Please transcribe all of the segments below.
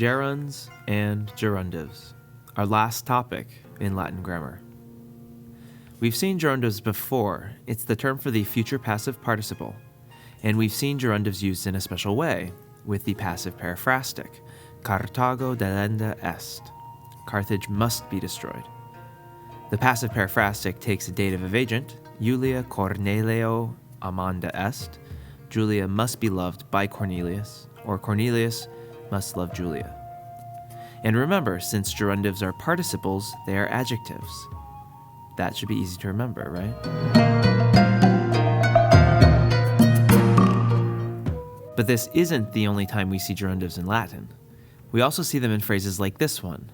Gerunds and Gerundives, our last topic in Latin grammar. We've seen gerundives before. It's the term for the future passive participle. And we've seen gerundives used in a special way, with the passive periphrastic, Carthago delenda est. Carthage must be destroyed. The passive periphrastic takes a dative of agent, Julia Cornelio amanda est. Julia must be loved by Cornelius, or Cornelius must love Julia. And remember, since gerundives are participles, they are adjectives. That should be easy to remember, right? But this isn't the only time we see gerundives in Latin. We also see them in phrases like this one.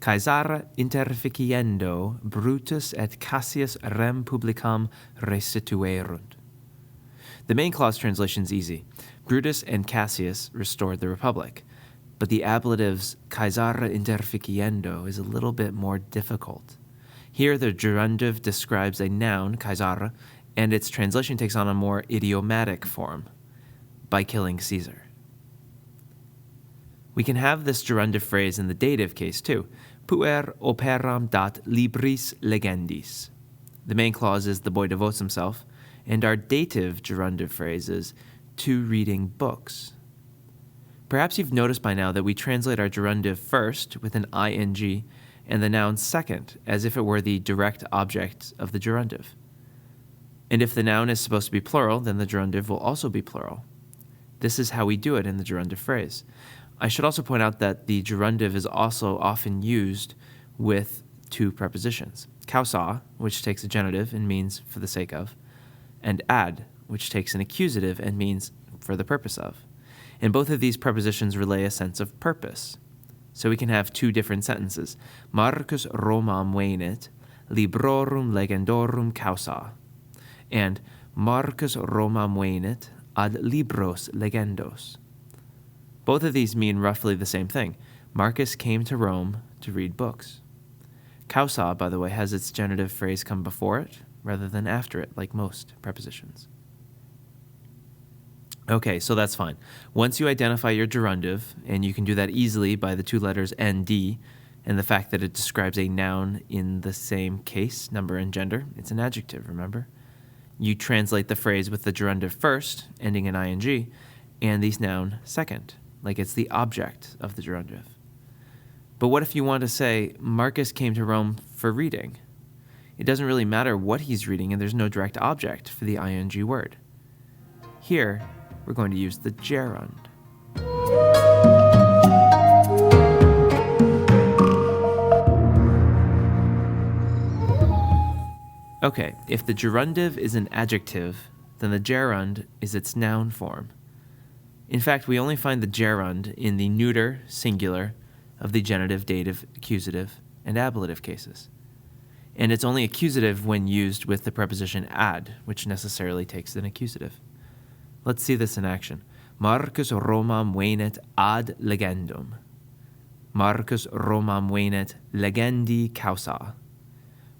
Caesara interficiendo Brutus et Cassius rem publicam restituerunt. The main clause translation is easy. Brutus and Cassius restored the republic. But the ablatives Caesara interficiendo is a little bit more difficult. Here the gerundive describes a noun, Caesara, and its translation takes on a more idiomatic form, by killing Caesar. We can have this gerundive phrase in the dative case too. Puer operam dat libris legendis. The main clause is the boy devotes himself, and our dative gerundive phrase is to reading books. Perhaps you've noticed by now that we translate our gerundive first with an ing and the noun second, as if it were the direct object of the gerundive. And if the noun is supposed to be plural, then the gerundive will also be plural. This is how we do it in the gerundive phrase. I should also point out that the gerundive is also often used with two prepositions. Causa, which takes a genitive and means for the sake of, and ad, which takes an accusative and means for the purpose of. And both of these prepositions relay a sense of purpose. So we can have two different sentences. Marcus Romam venit, librorum legendorum causa. And Marcus Romam venit ad libros legendos. Both of these mean roughly the same thing. Marcus came to Rome to read books. Causa, by the way, has its genitive phrase come before it rather than after it, like most prepositions. Okay, so that's fine. Once you identify your gerundive, and you can do that easily by the two letters nd, and the fact that it describes a noun in the same case, number and gender, it's an adjective, remember? You translate the phrase with the gerundive first, ending in ing, and the noun second, like it's the object of the gerundive. But what if you want to say, Marcus came to Rome for reading? It doesn't really matter what he's reading, and there's no direct object for the ing word. Here, we're going to use the gerund. Okay, if the gerundive is an adjective, then the gerund is its noun form. In fact, we only find the gerund in the neuter, singular, of the genitive, dative, accusative, and ablative cases. And it's only accusative when used with the preposition ad, which necessarily takes an accusative. Let's see this in action. Marcus Romam venit ad legendum. Marcus Romam venit legendi causa.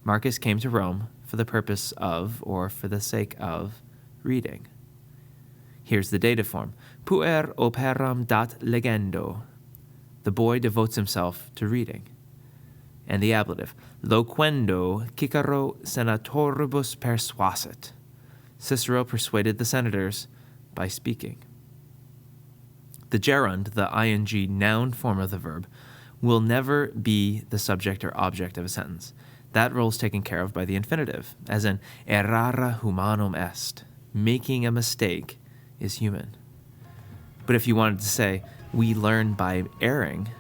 Marcus came to Rome for the purpose of, or for the sake of, reading. Here's the dative form. Puer operam dat legendo. The boy devotes himself to reading. And the ablative. Loquendo Cicero senatoribus persuasit. Cicero persuaded the senators by speaking. The gerund, the ing noun form of the verb, will never be the subject or object of a sentence. That role is taken care of by the infinitive, as in errare humanum est. Making a mistake is human. But if you wanted to say, we learn by erring,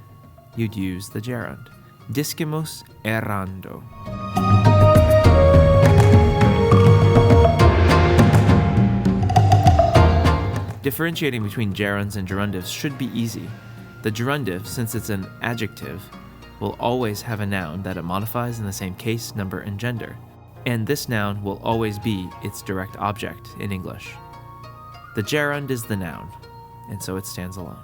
you'd use the gerund. Discimus errando. Differentiating between gerunds and gerundives should be easy. The gerundive, since it's an adjective, will always have a noun that it modifies in the same case, number, and gender. And this noun will always be its direct object in English. The gerund is the noun, and so it stands alone.